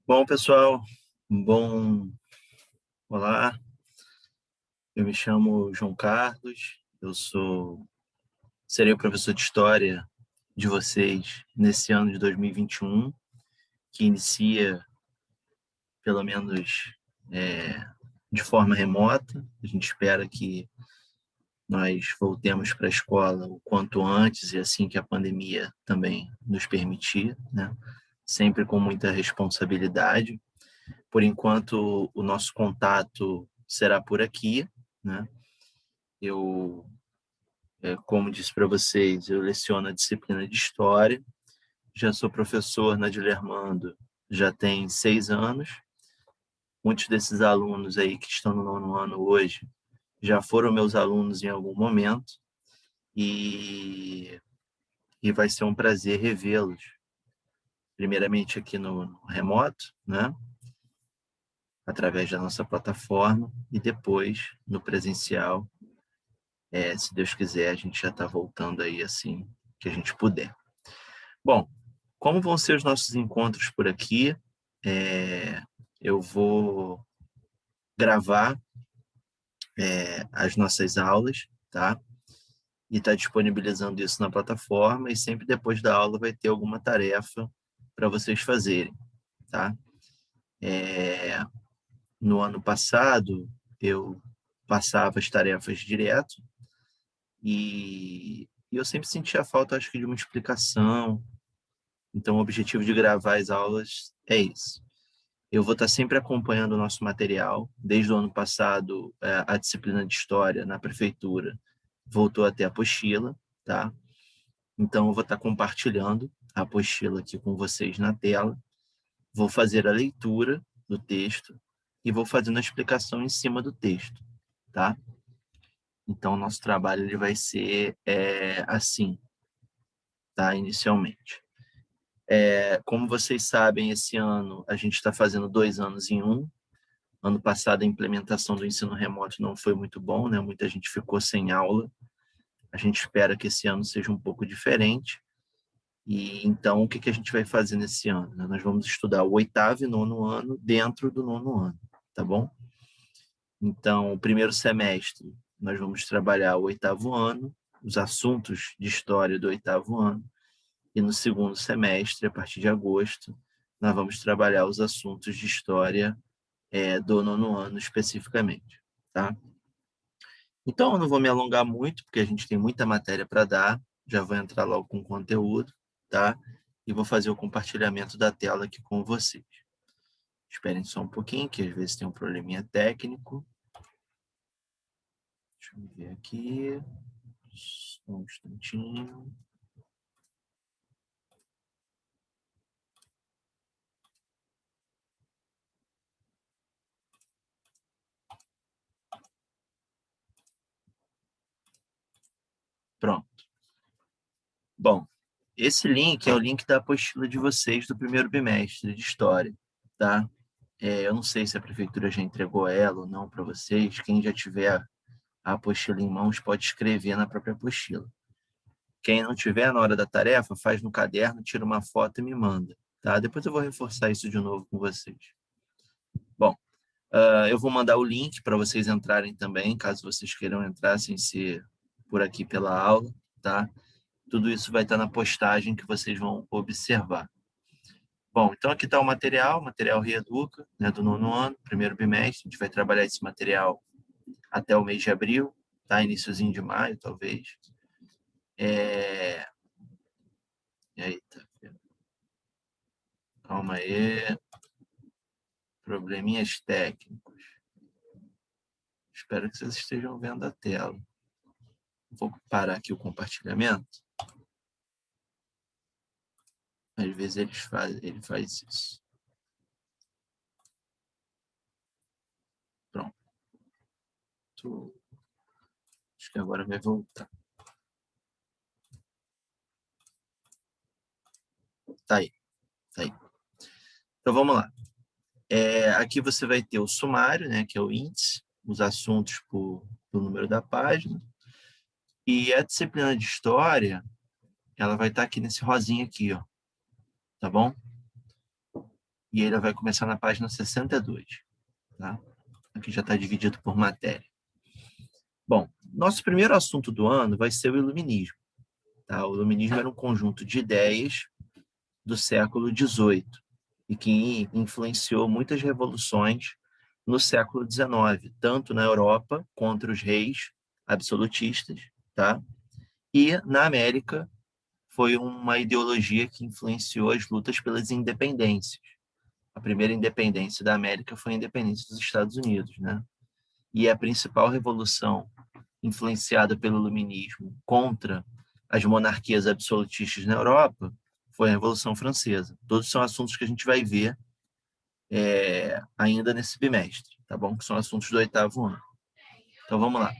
Bom, pessoal, bom, olá, eu me chamo João Carlos, serei o professor de História de vocês nesse ano de 2021, que inicia, pelo menos, é, de forma remota. A gente espera que nós voltemos para a escola o quanto antes e assim que a pandemia também nos permitir, né? Sempre com muita responsabilidade. Por enquanto, o nosso contato será por aqui, né? Eu, como disse para vocês, eu leciono a disciplina de História, já sou professor na Dilermando já tem 6 anos. Muitos desses alunos aí que estão no nono ano hoje já foram meus alunos em algum momento e, e vai ser um prazer revê-los, primeiramente aqui no remoto, né? Através da nossa plataforma e depois no presencial. Se Deus quiser, a gente já está voltando aí assim que a gente puder. Bom, como vão ser os nossos encontros por aqui? É, eu vou gravar as nossas aulas, tá? E tá disponibilizando isso na plataforma e sempre depois da aula vai ter alguma tarefa para vocês fazerem, tá? É, no ano passado, eu passava as tarefas direto e eu sempre sentia falta, acho que, de uma explicação. Então, o objetivo de gravar as aulas é isso. Eu vou estar sempre acompanhando o nosso material. Desde o ano passado, a disciplina de História na prefeitura voltou a ter apostila, tá? Então, eu vou estar compartilhando a apostila aqui com vocês na tela. Vou fazer a leitura do texto e vou fazendo a explicação em cima do texto, tá? Então, o nosso trabalho ele vai ser assim, tá? Inicialmente. Como vocês sabem, esse ano a gente está fazendo 2 anos em um. Ano passado, a implementação do ensino remoto não foi muito bom, né? Muita gente ficou sem aula. A gente espera que esse ano seja um pouco diferente. E então, o que que a gente vai fazer nesse ano, né? Nós vamos estudar o oitavo e nono ano dentro do nono ano, tá bom? Então, o primeiro semestre, nós vamos trabalhar o oitavo ano, os assuntos de história do oitavo ano. E no segundo semestre, a partir de agosto, nós vamos trabalhar os assuntos de história do nono ano especificamente, tá? Então, eu não vou me alongar muito, porque a gente tem muita matéria para dar, já vou entrar logo com conteúdo, tá? E vou fazer o compartilhamento da tela aqui com vocês. Esperem só um pouquinho, que às vezes tem um probleminha técnico. Deixa eu ver aqui. Só um instantinho. Pronto. Bom, esse link é o link da apostila de vocês do primeiro bimestre de História, tá? Eu não sei se a prefeitura já entregou ela ou não para vocês. Quem já tiver a apostila em mãos pode escrever na própria apostila. Quem não tiver na hora da tarefa, faz no caderno, tira uma foto e me manda, tá? Depois eu vou reforçar isso de novo com vocês. Bom, eu vou mandar o link para vocês entrarem também, caso vocês queiram entrar sem ser por aqui pela aula, tá? Tudo isso vai estar na postagem que vocês vão observar. Bom, então aqui está o material Reeduca, né, do nono ano, primeiro bimestre. A gente vai trabalhar esse material até o mês de abril, tá? Iniciozinho de maio, talvez. É... Eita, calma aí. Probleminhas técnicos. Espero que vocês estejam vendo a tela. Vou parar aqui o compartilhamento. Às vezes ele faz isso. Pronto. Acho que agora vai voltar. Tá aí. Tá aí. Então vamos lá. Aqui você vai ter o sumário, né, que é o índice, os assuntos por número da página. E a disciplina de história, ela vai estar aqui nesse rosinha aqui, ó. Tá bom? E ele vai começar na página 62. Tá? Aqui já está dividido por matéria. Bom, nosso primeiro assunto do ano vai ser o iluminismo. Tá? O iluminismo era um conjunto de ideias do século XVIII e que influenciou muitas revoluções no século XIX, tanto na Europa contra os reis absolutistas, tá? E na América foi uma ideologia que influenciou as lutas pelas independências. A primeira independência da América foi a independência dos Estados Unidos, né? E a principal revolução influenciada pelo iluminismo contra as monarquias absolutistas na Europa foi a Revolução Francesa. Todos são assuntos que a gente vai ver ainda nesse bimestre, tá bom? Que são assuntos do 8º ano. Então, vamos lá.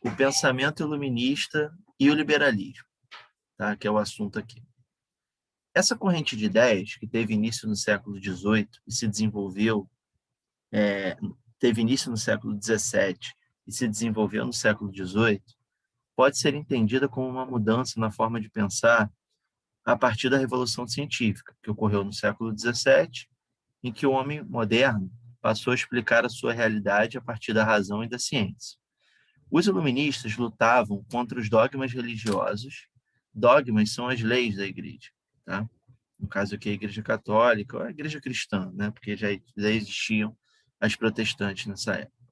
O pensamento iluminista e o liberalismo, tá? Que é o assunto aqui. Essa corrente de ideias, que teve início no século XVIII e se desenvolveu, teve início no século XVII e se desenvolveu no século XVIII, pode ser entendida como uma mudança na forma de pensar a partir da Revolução Científica, que ocorreu no século XVII, em que o homem moderno passou a explicar a sua realidade a partir da razão e da ciência. Os iluministas lutavam contra os dogmas religiosos. Dogmas são as leis da igreja, tá? No caso aqui, a igreja católica, ou a igreja cristã, né? Porque já existiam as protestantes nessa época.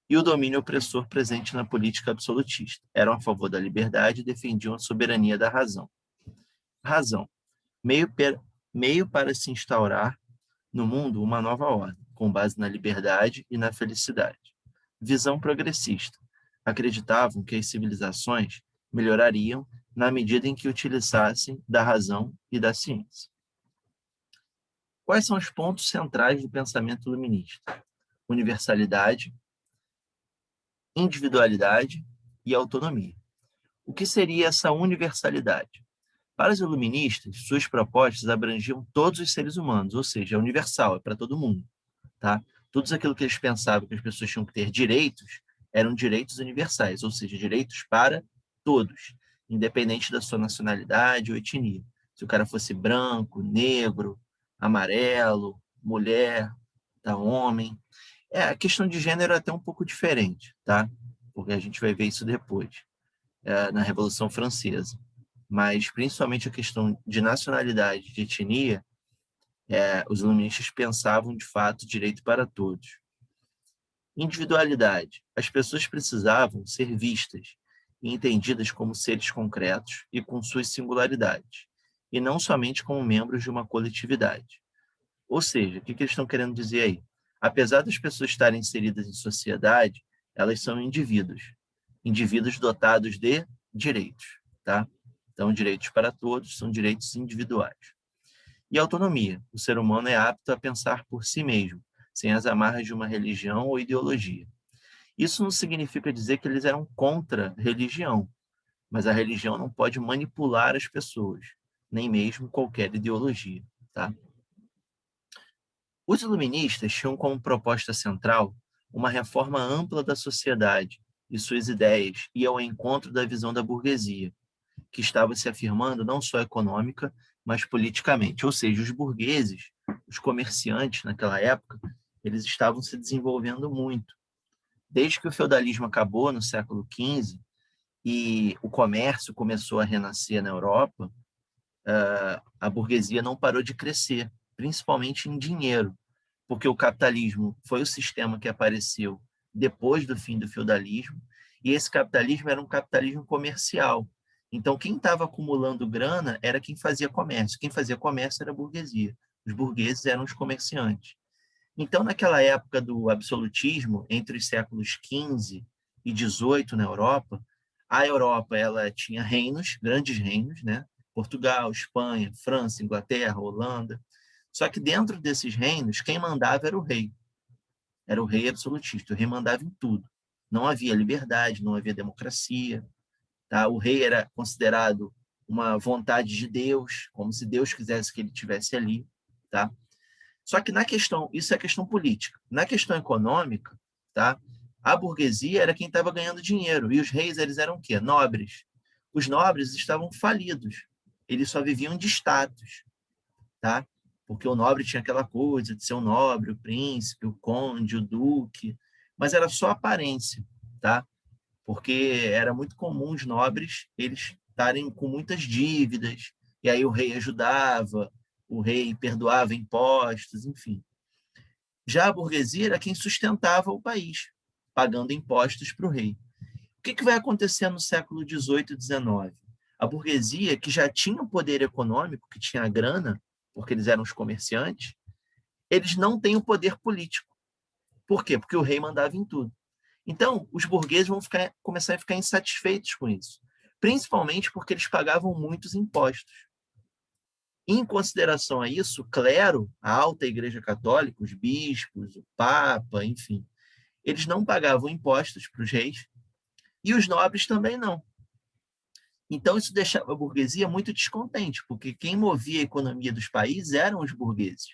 E o domínio opressor presente na política absolutista. Eram a favor da liberdade e defendiam a soberania da razão. Razão, meio para se instaurar no mundo uma nova ordem, com base na liberdade e na felicidade. Visão progressista. Acreditavam que as civilizações melhorariam na medida em que utilizassem da razão e da ciência. Quais são os pontos centrais do pensamento iluminista? Universalidade, individualidade e autonomia. O que seria essa universalidade? Para os iluministas, suas propostas abrangiam todos os seres humanos, ou seja, é universal, é para todo mundo. Tá? Tudo aquilo que eles pensavam que as pessoas tinham que ter direitos, eram direitos universais, ou seja, direitos para todos, independente da sua nacionalidade ou etnia. Se o cara fosse branco, negro, amarelo, mulher, tá, homem. A questão de gênero é até um pouco diferente, tá? Porque a gente vai ver isso depois, na Revolução Francesa. Mas, principalmente, a questão de nacionalidade, de etnia, os iluministas pensavam, de fato, direito para todos. Individualidade. As pessoas precisavam ser vistas e entendidas como seres concretos e com suas singularidades, e não somente como membros de uma coletividade. Ou seja, o que eles estão querendo dizer aí? Apesar das pessoas estarem inseridas em sociedade, elas são indivíduos, indivíduos dotados de direitos, tá? Então, direitos para todos são direitos individuais. E autonomia. O ser humano é apto a pensar por si mesmo, sem as amarras de uma religião ou ideologia. Isso não significa dizer que eles eram contra a religião, mas a religião não pode manipular as pessoas, nem mesmo qualquer ideologia, tá? Os iluministas tinham como proposta central uma reforma ampla da sociedade e suas ideias iam ao encontro da visão da burguesia, que estava se afirmando não só econômica, mas politicamente. Ou seja, os burgueses, os comerciantes naquela época, eles estavam se desenvolvendo muito. Desde que o feudalismo acabou no século XV e o comércio começou a renascer na Europa, a burguesia não parou de crescer, principalmente em dinheiro, porque o capitalismo foi o sistema que apareceu depois do fim do feudalismo, e esse capitalismo era um capitalismo comercial. Então, quem estava acumulando grana era quem fazia comércio. Quem fazia comércio era a burguesia. Os burgueses eram os comerciantes. Então, naquela época do absolutismo, entre os séculos XV e XVIII na Europa, a Europa ela tinha reinos, grandes reinos, né? Portugal, Espanha, França, Inglaterra, Holanda. Só que dentro desses reinos, quem mandava era o rei. Era o rei absolutista. O rei mandava em tudo. Não havia liberdade, não havia democracia. Tá? O rei era considerado uma vontade de Deus, como se Deus quisesse que ele estivesse ali. Tá? Só que na questão, isso é questão política. Na questão econômica, tá? A burguesia era quem estava ganhando dinheiro. E os reis, eles eram o quê? Nobres. Os nobres estavam falidos. Eles só viviam de status. Tá? porque o nobre tinha aquela coisa de ser o nobre, o príncipe, o conde, o duque, mas era só aparência, tá? Porque era muito comum os nobres eles estarem com muitas dívidas, e aí o rei ajudava, o rei perdoava impostos, enfim. Já a burguesia era quem sustentava o país, pagando impostos para o rei. O que vai acontecer no século XVIII e XIX? A burguesia, que já tinha o poder econômico, que tinha a grana, porque eles eram os comerciantes, eles não têm o poder político. Por quê? Porque o rei mandava em tudo. Então, os burgueses vão começar a ficar insatisfeitos com isso, principalmente porque eles pagavam muitos impostos. Em consideração a isso, o clero, a alta igreja católica, os bispos, o papa, enfim, eles não pagavam impostos para os reis e os nobres também não. Então, isso deixava a burguesia muito descontente, porque quem movia a economia dos países eram os burgueses.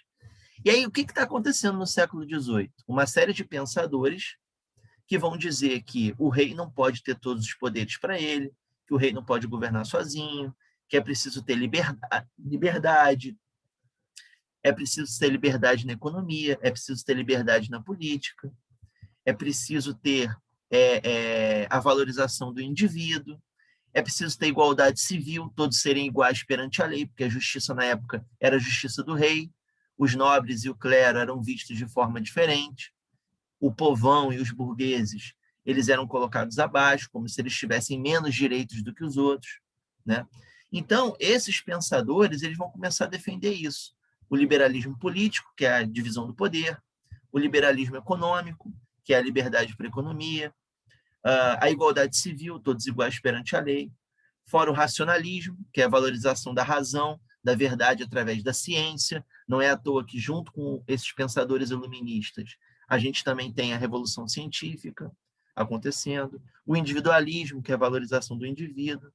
E aí, o que está acontecendo no século XVIII? Uma série de pensadores que vão dizer que o rei não pode ter todos os poderes para ele, que o rei não pode governar sozinho, que é preciso ter liberdade, é preciso ter liberdade na economia, é preciso ter liberdade na política, é preciso ter a valorização do indivíduo, é preciso ter igualdade civil, todos serem iguais perante a lei, porque a justiça na época era a justiça do rei, os nobres e o clero eram vistos de forma diferente, o povão e os burgueses eles eram colocados abaixo, como se eles tivessem menos direitos do que os outros, né? Então, esses pensadores eles vão começar a defender isso. O liberalismo político, que é a divisão do poder, o liberalismo econômico, que é a liberdade para a economia, a igualdade civil, todos iguais perante a lei, fora o racionalismo, que é a valorização da razão, da verdade através da ciência. Não é à toa que, junto com esses pensadores iluministas, a gente também tem a revolução científica acontecendo, o individualismo, que é a valorização do indivíduo.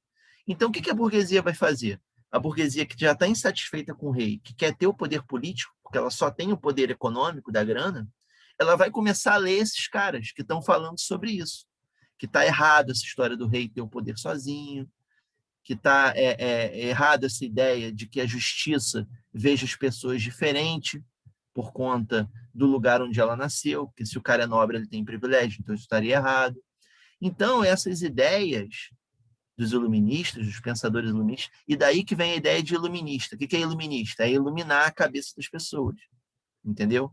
Então, o que a burguesia vai fazer? A burguesia que já está insatisfeita com o rei, que quer ter o poder político, porque ela só tem o poder econômico da grana, ela vai começar a ler esses caras que estão falando sobre isso, que está errado essa história do rei ter o poder sozinho, que está errado essa ideia de que a justiça veja as pessoas diferente por conta do lugar onde ela nasceu, porque se o cara é nobre, ele tem privilégio, então isso estaria errado. Então, essas ideias dos iluministas, dos pensadores iluministas, e daí que vem a ideia de iluminista. O que é iluminista? É iluminar a cabeça das pessoas, entendeu?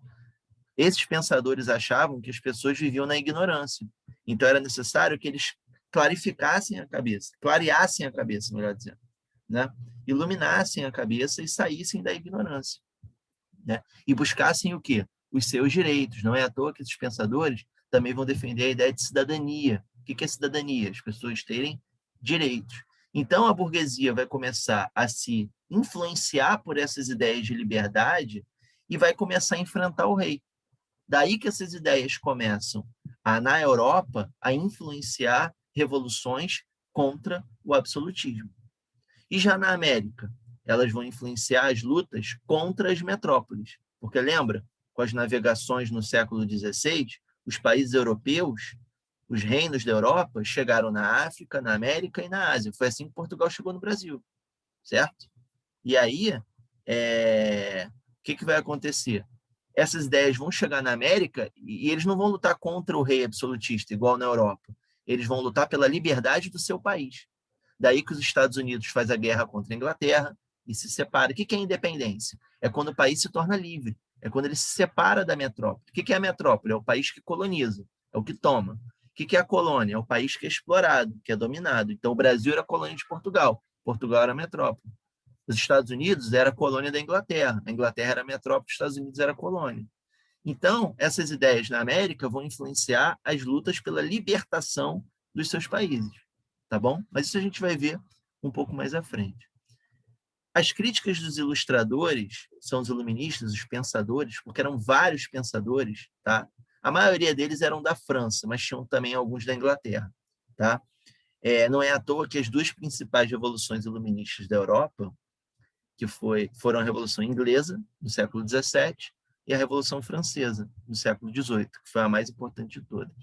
Esses pensadores achavam que as pessoas viviam na ignorância. Então, era necessário que eles clarificassem a cabeça, clareassem a cabeça, melhor dizendo, né? Iluminassem a cabeça e saíssem da ignorância, né? E buscassem o quê? Os seus direitos. Não é à toa que esses pensadores também vão defender a ideia de cidadania. O que é cidadania? As pessoas terem direitos. Então, a burguesia vai começar a se influenciar por essas ideias de liberdade e vai começar a enfrentar o rei. Daí que essas ideias começam, na Europa, a influenciar revoluções contra o absolutismo. E já na América, elas vão influenciar as lutas contra as metrópoles. Porque lembra, com as navegações no século XVI, os países europeus, os reinos da Europa, chegaram na África, na América e na Ásia. Foi assim que Portugal chegou no Brasil, certo? E aí, o que vai acontecer? Essas ideias vão chegar na América e eles não vão lutar contra o rei absolutista, igual na Europa. Eles vão lutar pela liberdade do seu país. Daí que os Estados Unidos faz a guerra contra a Inglaterra e se separa. O que é independência? É quando o país se torna livre. É quando ele se separa da metrópole. O que é a metrópole? É o país que coloniza, é o que toma. O que é a colônia? É o país que é explorado, que é dominado. Então, o Brasil era colônia de Portugal. Portugal era a metrópole. Os Estados Unidos era colônia da Inglaterra. A Inglaterra era a metrópole, os Estados Unidos era colônia. Então, essas ideias na América vão influenciar as lutas pela libertação dos seus países, tá bom? Mas isso a gente vai ver um pouco mais à frente. As críticas dos ilustradores, são os iluministas, os pensadores, porque eram vários pensadores, tá? A maioria deles eram da França, mas tinham também alguns da Inglaterra, tá? Não é à toa que as duas principais revoluções iluministas da Europa, que foram a Revolução Inglesa, no século XVII, e a Revolução Francesa, no século XVIII, que foi a mais importante de todas.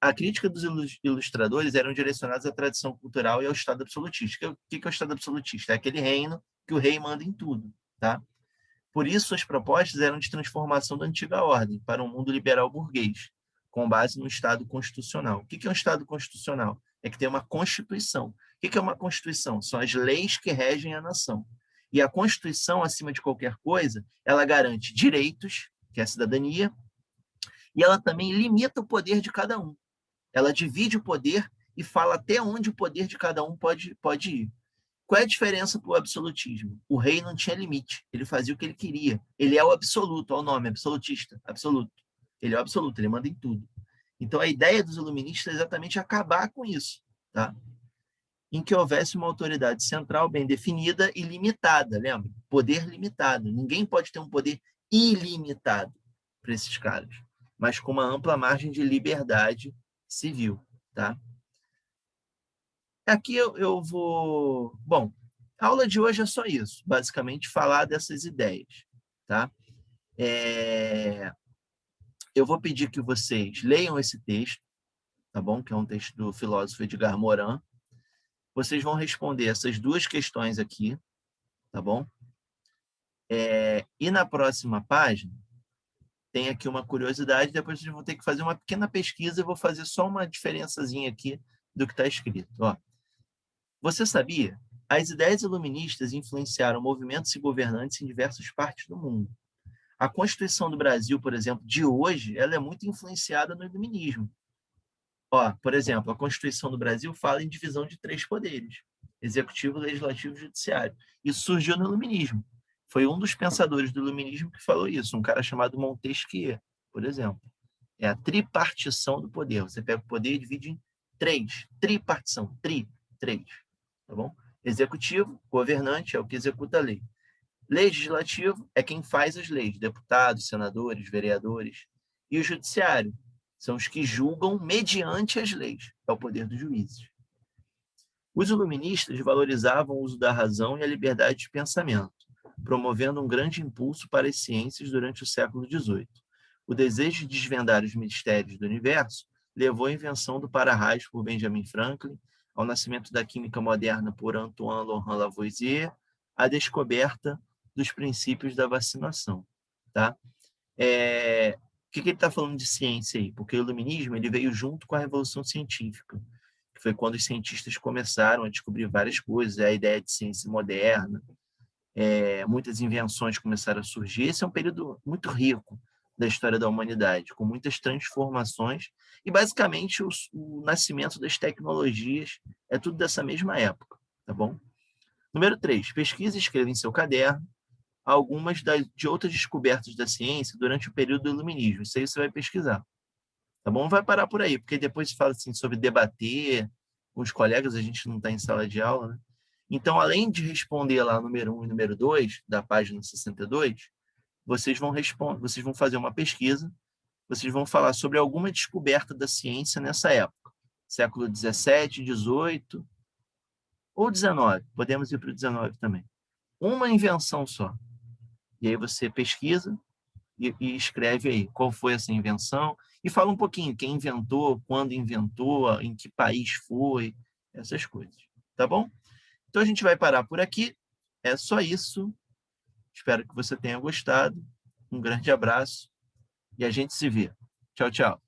A crítica dos ilustradores eram direcionadas à tradição cultural e ao Estado absolutista. O que é o Estado absolutista? É aquele reino que o rei manda em tudo, tá? Por isso, suas propostas eram de transformação da antiga ordem para um mundo liberal burguês, com base no Estado constitucional. O que é um Estado constitucional? É que tem uma Constituição. O que é uma Constituição? São as leis que regem a nação. E a Constituição, acima de qualquer coisa, ela garante direitos, que é a cidadania, e ela também limita o poder de cada um. Ela divide o poder e fala até onde o poder de cada um pode ir. Qual é a diferença para o absolutismo? O rei não tinha limite, ele fazia o que ele queria. Ele é o absoluto, olha o nome, absolutista, absoluto. Ele é o absoluto, ele manda em tudo. Então, a ideia dos iluministas é exatamente acabar com isso, tá? Em que houvesse uma autoridade central bem definida e limitada, lembra? Poder limitado. Ninguém pode ter um poder ilimitado para esses caras, mas com uma ampla margem de liberdade civil, tá? Aqui eu vou... Bom, a aula de hoje é só isso, basicamente falar dessas ideias, tá? Eu vou pedir que vocês leiam esse texto, tá bom? Que é um texto do filósofo Edgar Morin. Vocês vão responder essas duas questões aqui, tá bom? E na próxima página, tem aqui uma curiosidade, depois vocês vão ter que fazer uma pequena pesquisa, eu vou fazer só uma diferençazinha aqui do que está escrito. Ó. Você sabia? As ideias iluministas influenciaram movimentos e governantes em diversas partes do mundo. A Constituição do Brasil, por exemplo, de hoje, ela é muito influenciada no iluminismo. Ó, por exemplo, a Constituição do Brasil fala em divisão de 3 poderes: executivo, legislativo e judiciário. Isso surgiu no iluminismo. Foi um dos pensadores do iluminismo que falou isso, um cara chamado Montesquieu, por exemplo. É a tripartição do poder. Você pega o poder e divide em 3. Tripartição. Três. Tá bom? Executivo, governante, é o que executa a lei. Legislativo é quem faz as leis, deputados, senadores, vereadores. E o judiciário são os que julgam mediante as leis, é o poder dos juízes. Os iluministas valorizavam o uso da razão e a liberdade de pensamento, promovendo um grande impulso para as ciências durante o século XVIII. O desejo de desvendar os mistérios do universo levou à invenção do para-raio por Benjamin Franklin, ao nascimento da química moderna por Antoine Laurent Lavoisier, à descoberta dos princípios da vacinação. Tá? Por que ele está falando de ciência aí? Porque o iluminismo ele veio junto com a Revolução Científica, que foi quando os cientistas começaram a descobrir várias coisas, a ideia de ciência moderna, muitas invenções começaram a surgir. Esse é um período muito rico da história da humanidade, com muitas transformações, e basicamente o nascimento das tecnologias é tudo dessa mesma época, tá bom? Número 3, pesquise e escreva em seu caderno algumas de outras descobertas da ciência durante o período do iluminismo. Isso aí você vai pesquisar, tá bom? Não vai parar por aí, porque depois se fala assim, sobre debater com os colegas, a gente não está em sala de aula, né? Então, além de responder lá número 1 e número 2 da página 62, vocês vão fazer uma pesquisa, vocês vão falar sobre alguma descoberta da ciência nessa época, século 17, 18 ou 19, podemos ir para o 19 também. Uma invenção só. E aí você pesquisa e escreve aí qual foi essa invenção e fala um pouquinho quem inventou, quando inventou, em que país foi, essas coisas. Tá bom? Então a gente vai parar por aqui. É só isso. Espero que você tenha gostado. Um grande abraço e a gente se vê. Tchau, tchau.